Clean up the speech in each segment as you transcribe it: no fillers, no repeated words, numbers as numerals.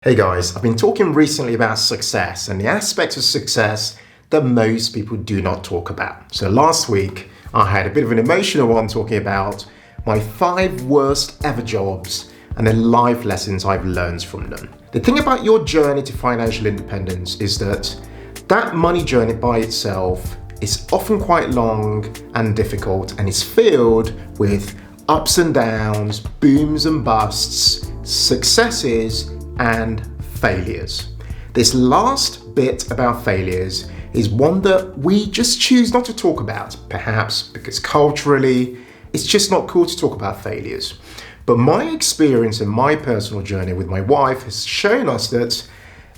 Hey guys, I've been talking recently about success and the aspects of success that most people do not talk about. So last week, I had a bit of an emotional one talking about my 5 worst ever jobs and the life lessons I've learned from them. The thing about your journey to financial independence is that money journey by itself is often quite long and difficult, and it's filled with ups and downs, booms and busts, successes and failures. This last bit about failures is one that we just choose not to talk about, perhaps because culturally it's just not cool to talk about failures. But my experience and my personal journey with my wife has shown us that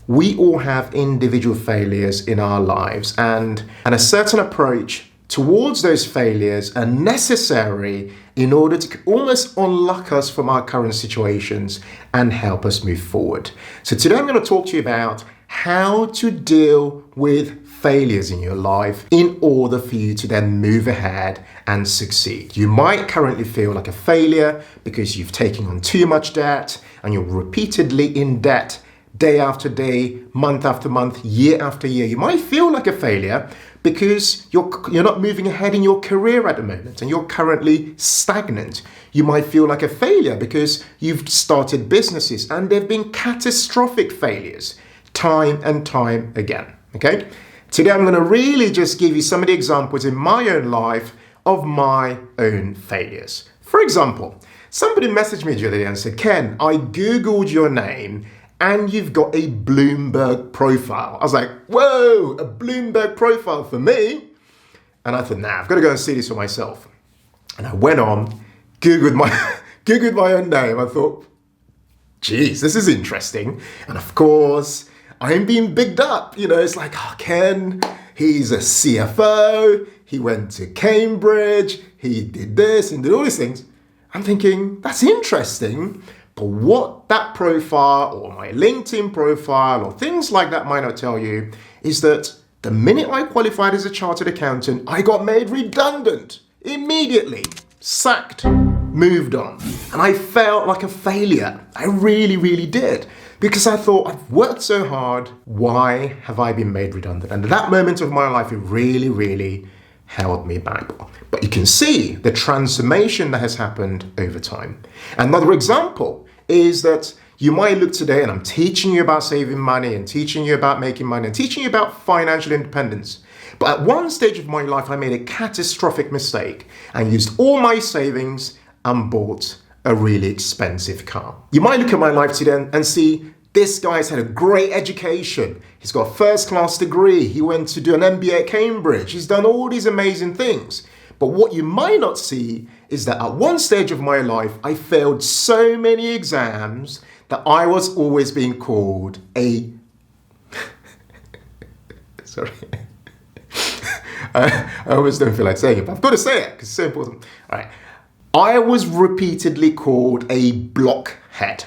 we all have individual failures in our lives, and a certain approach towards those failures are necessary in order to almost unlock us from our current situations and help us move forward. So today I'm going to talk to you about how to deal with failures in your life in order for you to then move ahead and succeed. You might currently feel like a failure because you've taken on too much debt and you're repeatedly in debt day after day, month after month, year after year. You might feel like a failure because you're not moving ahead in your career at the moment and you're currently stagnant. You might feel like a failure because you've started businesses and there have been catastrophic failures time and time again, okay? Today I'm going to really just give you some of the examples in my own life of my own failures. For example, somebody messaged me the other day and said, "Ken, I Googled your name and you've got a Bloomberg profile." I was like, whoa, a Bloomberg profile for me? And I thought, I've got to go and see this for myself. And I went on, Googled my own name. I thought, geez, this is interesting. And of course, I'm being bigged up. You know, it's like, oh, Ken, he's a CFO. He went to Cambridge. He did this and did all these things. I'm thinking, that's interesting. But what that profile or my LinkedIn profile or things like that might not tell you is that the minute I qualified as a chartered accountant, I got made redundant immediately, sacked, moved on. And I felt like a failure. I really, really did. Because I thought, I've worked so hard, why have I been made redundant? And at that moment of my life, it really, really held me back. But you can see the transformation that has happened over time. Another example is that you might look today and I'm teaching you about saving money and teaching you about making money and teaching you about financial independence. But at one stage of my life, I made a catastrophic mistake and used all my savings and bought a really expensive car. You might look at my life today and see this guy's had a great education. He's got a first-class degree. He went to do an MBA at Cambridge. He's done all these amazing things. But what you might not see is that at one stage of my life, I failed so many exams that I was always being called a... Sorry. I always don't feel like saying it, but I've got to say it because it's so important. All right. I was repeatedly called a blockhead.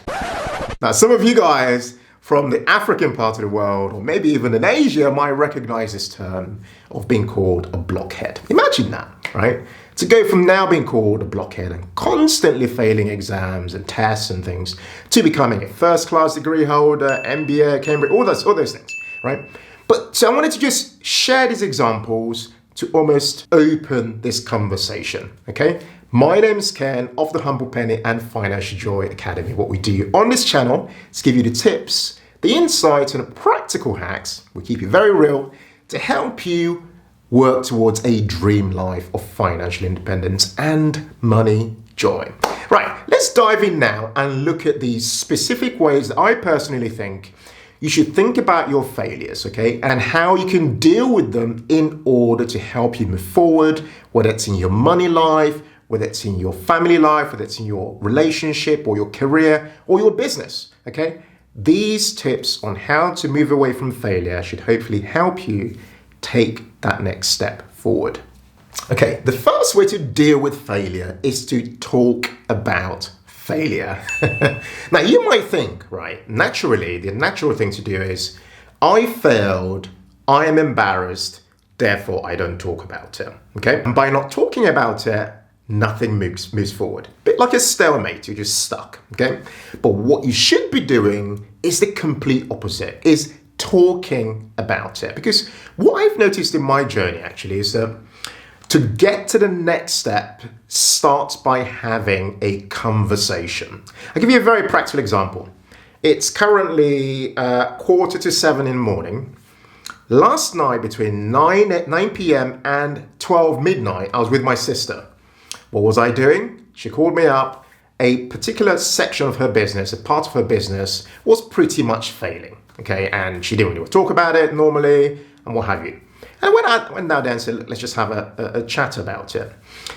Now, some of you guys from the African part of the world, or maybe even in Asia, might recognize this term of being called a blockhead. Imagine that, right? To go from now being called a blockhead and constantly failing exams and tests and things to becoming a first-class degree holder, MBA, Cambridge, all those things, right? But so I wanted to just share these examples to almost open this conversation, okay? My name's Ken of the Humble Penny and Financial Joy Academy. What we do on this channel is give you the tips, the insights and the practical hacks, we keep it very real, to help you work towards a dream life of financial independence and money joy. Right, let's dive in now and look at these specific ways that I personally think you should think about your failures, okay, and how you can deal with them in order to help you move forward, whether it's in your money life, whether it's in your family life, whether it's in your relationship or your career or your business, okay? These tips on how to move away from failure should hopefully help you take that next step forward. Okay, the first way to deal with failure is to talk about failure. Now, you might think, right, naturally, the natural thing to do is, I failed, I am embarrassed, therefore I don't talk about it, okay? And by not talking about it, nothing moves forward. Bit like a stalemate, you're just stuck, okay? But what you should be doing is the complete opposite, is talking about it. Because what I've noticed in my journey actually is that to get to the next step starts by having a conversation. I'll give you a very practical example. It's currently 6:45 in the morning. Last night between 9 p.m. and 12 midnight, I was with my sister. What was I doing? She called me up. A particular section of her business, a part of her business, was pretty much failing. Okay, and she didn't really want to talk about it normally, and what have you. And I went down there and said, look, let's just have a chat about it.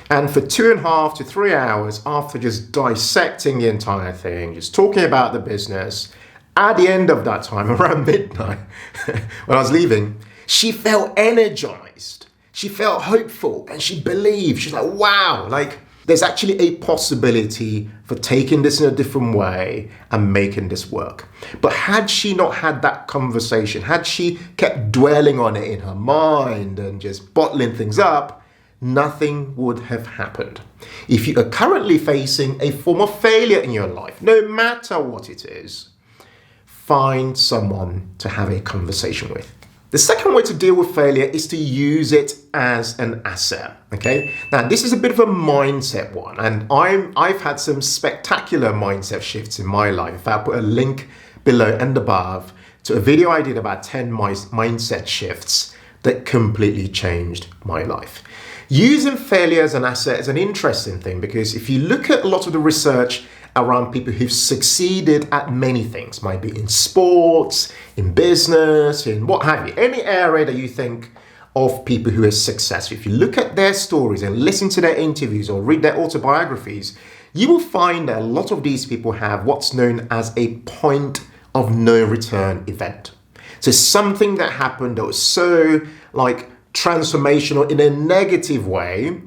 And for 2.5 to 3 hours, after just dissecting the entire thing, just talking about the business, at the end of that time, around midnight, when I was leaving, she felt energized. She felt hopeful, and she believed. She's like, wow, like there's actually a possibility for taking this in a different way and making this work. But had she not had that conversation, had she kept dwelling on it in her mind and just bottling things up, nothing would have happened. If you are currently facing a form of failure in your life, no matter what it is, find someone to have a conversation with. The second way to deal with failure is to use it as an asset, okay? Now, this is a bit of a mindset one, and I've had some spectacular mindset shifts in my life. In fact, I'll put a link below and above to a video I did about 10 mindset shifts that completely changed my life. Using failure as an asset is an interesting thing because if you look at a lot of the research around people who've succeeded at many things, might be in sports, in business, in what have you, any area that you think of people who are successful. If you look at their stories and listen to their interviews or read their autobiographies, you will find that a lot of these people have what's known as a point of no return event. So something that happened that was so like transformational in a negative way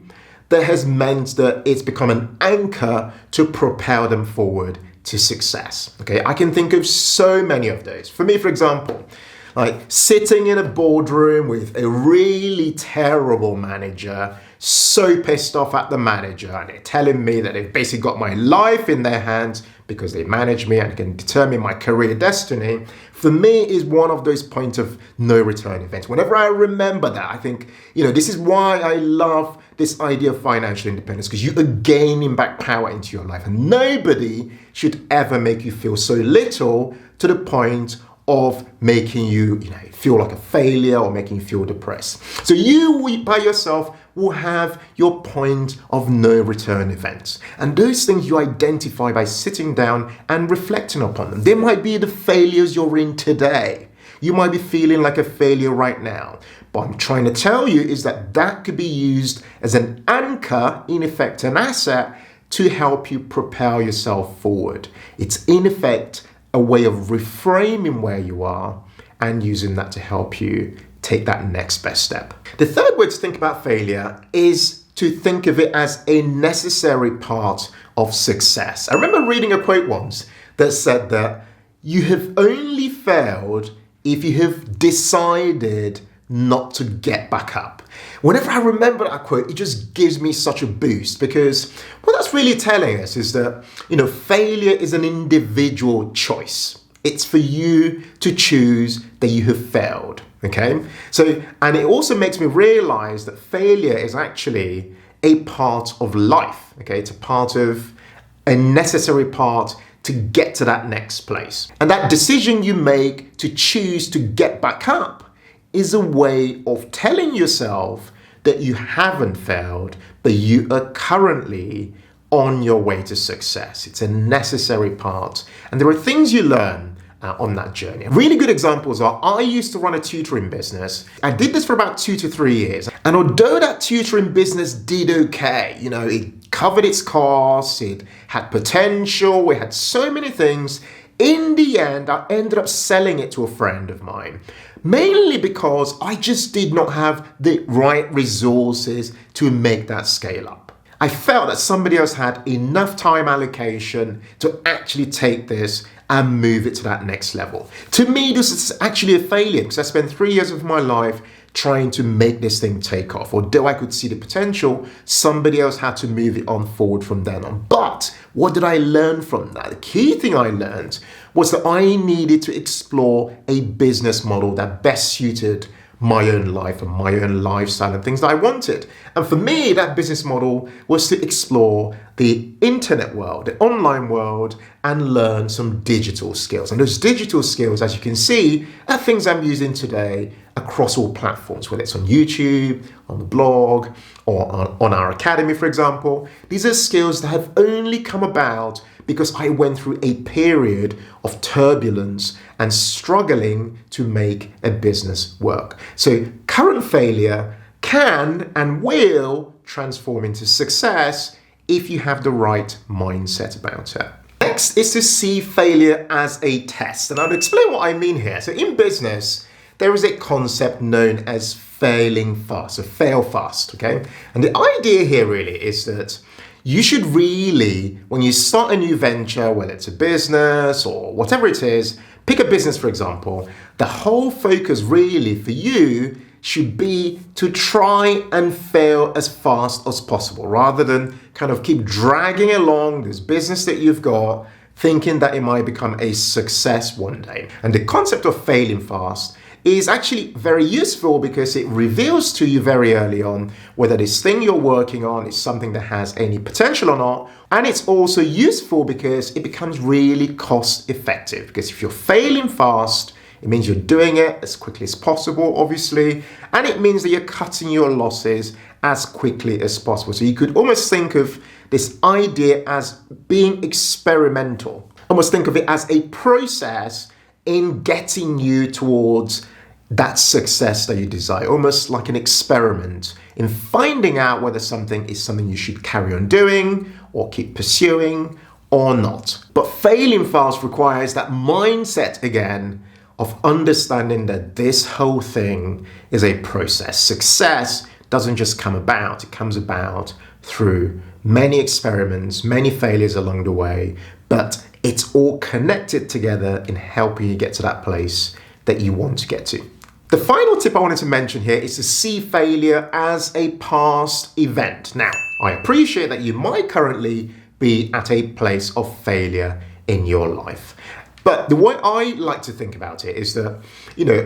that has meant that it's become an anchor to propel them forward to success. Okay, I can think of so many of those. For me, for example, like sitting in a boardroom with a really terrible manager, so pissed off at the manager, and they're telling me that they've basically got my life in their hands because they manage me and can determine my career destiny, for me is one of those points of no return events. Whenever I remember that, I think, this is why I love this idea of financial independence, because you are gaining back power into your life, and nobody should ever make you feel so little to the point of making you, feel like a failure or making you feel depressed. So you by yourself will have your point of no return events. And those things you identify by sitting down and reflecting upon them. They might be the failures you're in today. You might be feeling like a failure right now. But I'm trying to tell you is that could be used as an anchor, in effect, an asset to help you propel yourself forward. It's in effect a way of reframing where you are and using that to help you take that next best step. The third way to think about failure is to think of it as a necessary part of success. I remember reading a quote once that said that you have only failed if you have decided not to get back up. Whenever I remember that quote, it just gives me such a boost because what that's really telling us is that, failure is an individual choice. It's for you to choose that you have failed, okay? So, and it also makes me realize that failure is actually a part of life, okay? It's a necessary part to get to that next place. And that decision you make to choose to get back up is a way of telling yourself that you haven't failed, but you are currently on your way to success. It's a necessary part. And there are things you learn on that journey. Really good examples are, I used to run a tutoring business. I did this for about 2 to 3 years. And although that tutoring business did okay, it covered its costs, it had potential, it had so many things, in the end, I ended up selling it to a friend of mine. Mainly because I just did not have the right resources to make that scale up. I felt that somebody else had enough time allocation to actually take this and move it to that next level. To me, this is actually a failure because I spent 3 years of my life trying to make this thing take off. Although I could see the potential, somebody else had to move it on forward from then on. But what did I learn from that? The key thing I learned was that I needed to explore a business model that best suited my own life and my own lifestyle and things that I wanted. And for me, that business model was to explore the internet world, the online world, and learn some digital skills. And those digital skills, as you can see, are things I'm using today across all platforms, whether it's on YouTube, on the blog, or on our academy, for example. These are skills that have only come about because I went through a period of turbulence and struggling to make a business work. So current failure can and will transform into success if you have the right mindset about it. Next is to see failure as a test. And I'll explain what I mean here. So in business, there is a concept known as failing fast, so fail fast, okay? And the idea here really is that you should really, when you start a new venture, whether it's a business or whatever it is, pick a business, for example, the whole focus really for you should be to try and fail as fast as possible, rather than kind of keep dragging along this business that you've got, thinking that it might become a success one day. And the concept of failing fast is actually very useful because it reveals to you very early on whether this thing you're working on is something that has any potential or not. And it's also useful because it becomes really cost effective, because if you're failing fast, it means you're doing it as quickly as possible, obviously, and it means that you're cutting your losses as quickly as possible. So you could almost think of this idea as being experimental. Almost think of it as a process in getting you towards that success that you desire, almost like an experiment in finding out whether something is something you should carry on doing or keep pursuing or not. But failing fast requires that mindset again of understanding that this whole thing is a process. Success doesn't just come about, it comes about through many experiments, many failures along the way, but it's all connected together in helping you get to that place that you want to get to. The final tip I wanted to mention here is to see failure as a past event. Now, I appreciate that you might currently be at a place of failure in your life. But the way I like to think about it is that,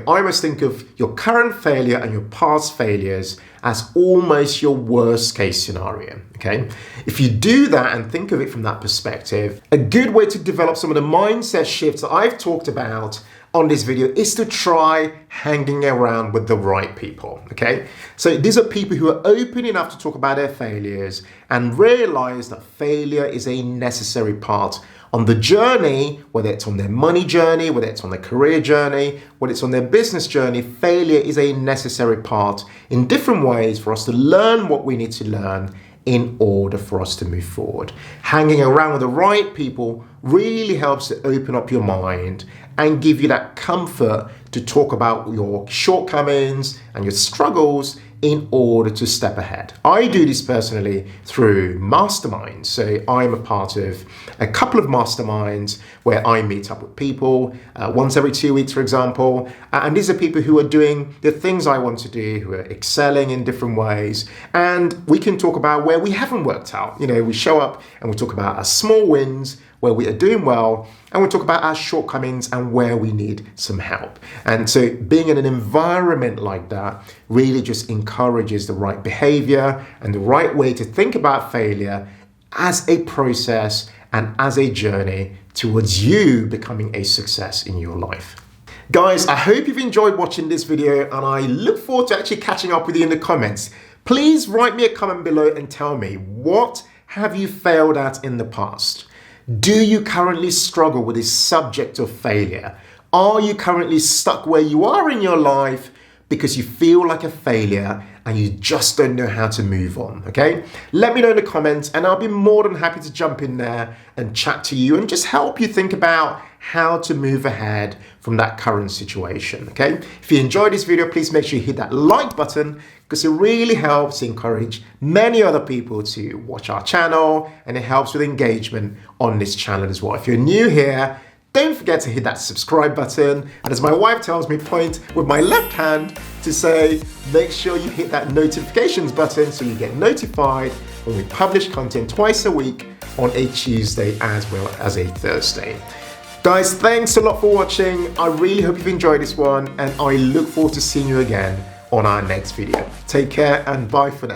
I must think of your current failure and your past failures as almost your worst case scenario, okay? If you do that and think of it from that perspective, a good way to develop some of the mindset shifts that I've talked about on this video is to try hanging around with the right people, okay? So these are people who are open enough to talk about their failures and realize that failure is a necessary part on the journey, whether it's on their money journey, whether it's on their career journey, whether it's on their business journey. Failure is a necessary part in different ways for us to learn what we need to learn in order for us to move forward. Hanging around with the right people really helps to open up your mind and give you that comfort to talk about your shortcomings and your struggles in order to step ahead. I do this personally through masterminds. So I'm a part of a couple of masterminds where I meet up with people once every 2 weeks, for example. And these are people who are doing the things I want to do, who are excelling in different ways. And we can talk about where we haven't worked out. We show up and we talk about our small wins, where we are doing well, and we talk about our shortcomings and where we need some help. And so being in an environment like that really just encourages the right behavior and the right way to think about failure as a process and as a journey towards you becoming a success in your life. Guys, I hope you've enjoyed watching this video, and I look forward to actually catching up with you in the comments. Please write me a comment below and tell me, what have you failed at in the past? Do you currently struggle with this subject of failure? Are you currently stuck where you are in your life because you feel like a failure and you just don't know how to move on, okay? Let me know in the comments and I'll be more than happy to jump in there and chat to you and just help you think about how to move ahead from that current situation, okay? If you enjoyed this video, please make sure you hit that like button because it really helps encourage many other people to watch our channel, and it helps with engagement on this channel as well. If you're new here, don't forget to hit that subscribe button, and as my wife tells me, point with my left hand to say, make sure you hit that notifications button so you get notified when we publish content twice a week on a Tuesday as well as a Thursday. Guys, thanks a lot for watching. I really hope you've enjoyed this one, and I look forward to seeing you again on our next video. Take care and bye for now.